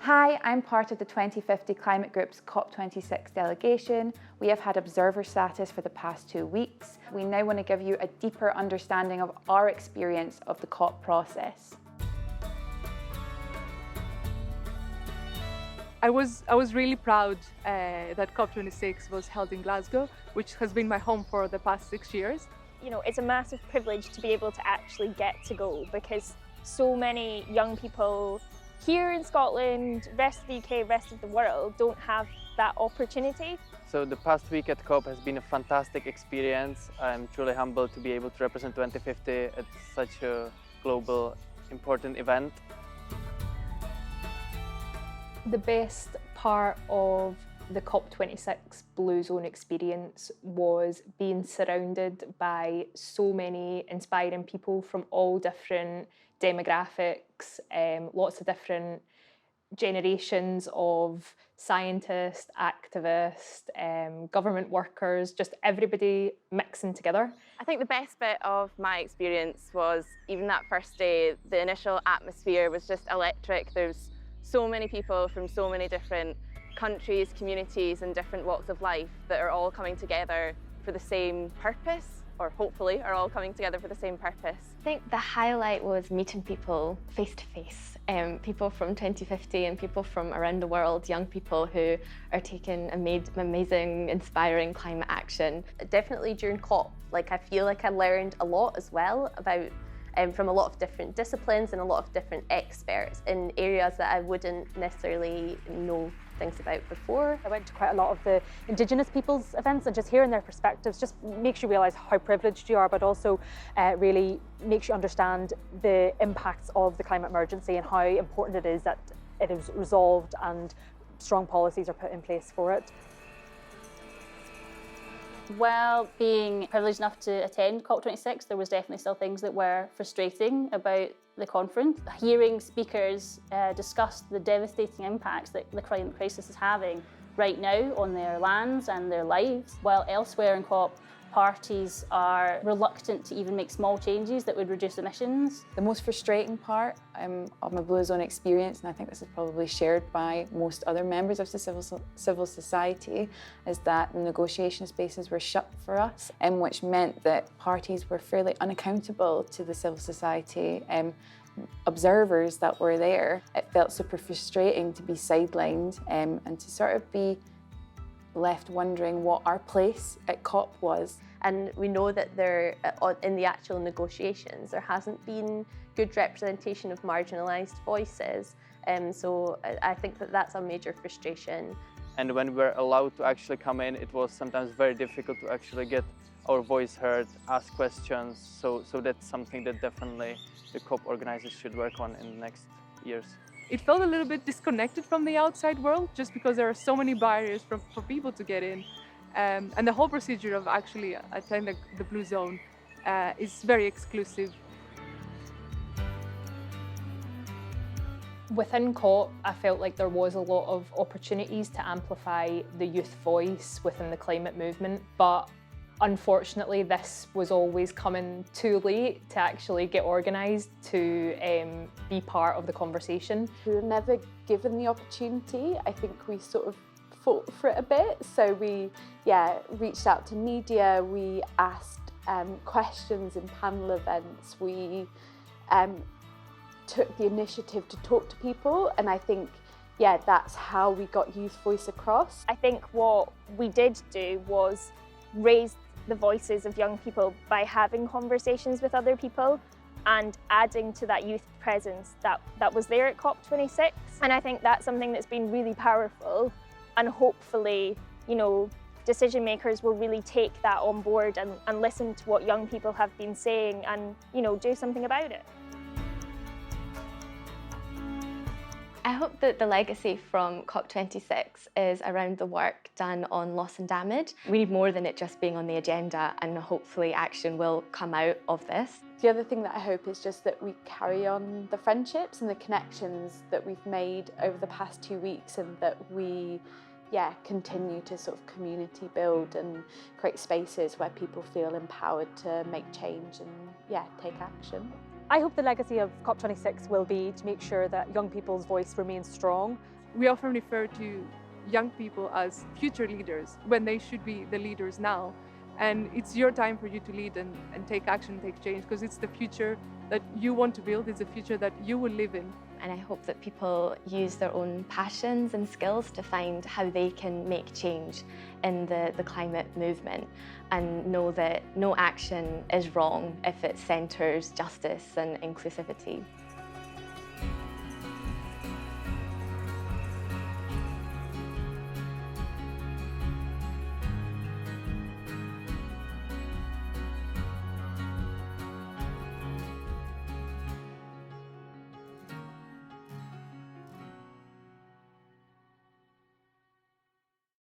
Hi, I'm part of the 2050 Climate Group's COP26 delegation. We have had observer status for the past 2 weeks. We now want to give you a deeper understanding of our experience of the COP process. I was really proud that COP26 was held in Glasgow, which has been my home for the past 6 years. You know, it's a massive privilege to be able to actually get to go because so many young people here in Scotland, rest of the UK, rest of the world don't have that opportunity. So the past week at COP has been a fantastic experience. I'm truly humbled to be able to represent 2050 at such a global, important event. The best part of the COP26 Blue Zone experience was being surrounded by so many inspiring people from all different demographics, lots of different generations of scientists, activists, government workers, just everybody mixing together. I think the best bit of my experience was even that first day, the initial atmosphere was just electric. There's so many people from so many different countries, communities and different walks of life that are all coming together for the same purpose, or hopefully are all coming together for the same purpose. I think the highlight was meeting people face to face, people from 2050 and people from around the world, young people who are taking amazing, inspiring climate action. Definitely during COP, I feel like I learned a lot as well about from a lot of different disciplines and a lot of different experts in areas that I wouldn't necessarily know things about before. I went to quite a lot of the Indigenous people's events and just hearing their perspectives just makes you realise how privileged you are, but also really makes you understand the impacts of the climate emergency and how important it is that it is resolved and strong policies are put in place for it. Well, being privileged enough to attend COP26, there was definitely still things that were frustrating about the conference. Hearing speakers discuss the devastating impacts that the climate crisis is having right now on their lands and their lives, while elsewhere in COP, parties are reluctant to even make small changes that would reduce emissions. The most frustrating part of my Blue Zone experience, and I think this is probably shared by most other members of the civil society, is that the negotiation spaces were shut for us, which meant that parties were fairly unaccountable to the civil society observers that were there. It felt super frustrating to be sidelined and to sort of be left wondering what our place at COP was. And we know that there, in the actual negotiations, there hasn't been good representation of marginalised voices. So I think that that's a major frustration. And when we were allowed to actually come in, it was sometimes very difficult to actually get our voice heard, ask questions. So that's something that definitely the COP organizers should work on in the next years. It felt a little bit disconnected from the outside world just because there are so many barriers for people to get in. And the whole procedure of actually attending the Blue Zone is very exclusive. Within COP, I felt like there was a lot of opportunities to amplify the youth voice within the climate movement, but unfortunately this was always coming too late to actually get organised to be part of the conversation. We were never given the opportunity. I think we sort of fought for it a bit. So we reached out to media, we asked questions in panel events, we took the initiative to talk to people, and I think that's how we got youth voice across. I think what we did do was raise the voices of young people by having conversations with other people and adding to that youth presence that was there at COP26. And I think that's something that's been really powerful, and hopefully, decision makers will really take that on board and listen to what young people have been saying and, do something about it. I hope that the legacy from COP26 is around the work done on loss and damage. We need more than it just being on the agenda, and hopefully action will come out of this. The other thing that I hope is just that we carry on the friendships and the connections that we've made over the past 2 weeks, and that we continue to sort of community build and create spaces where people feel empowered to make change and take action. I hope the legacy of COP26 will be to make sure that young people's voice remains strong we often refer to young people as future leaders when they should be the leaders now. And it's your time for you to lead and take action, take change, because it's the future that you want to build, it's the future that you will live in. And I hope that people use their own passions and skills to find how they can make change in the climate movement, and know that no action is wrong if it centres justice and inclusivity.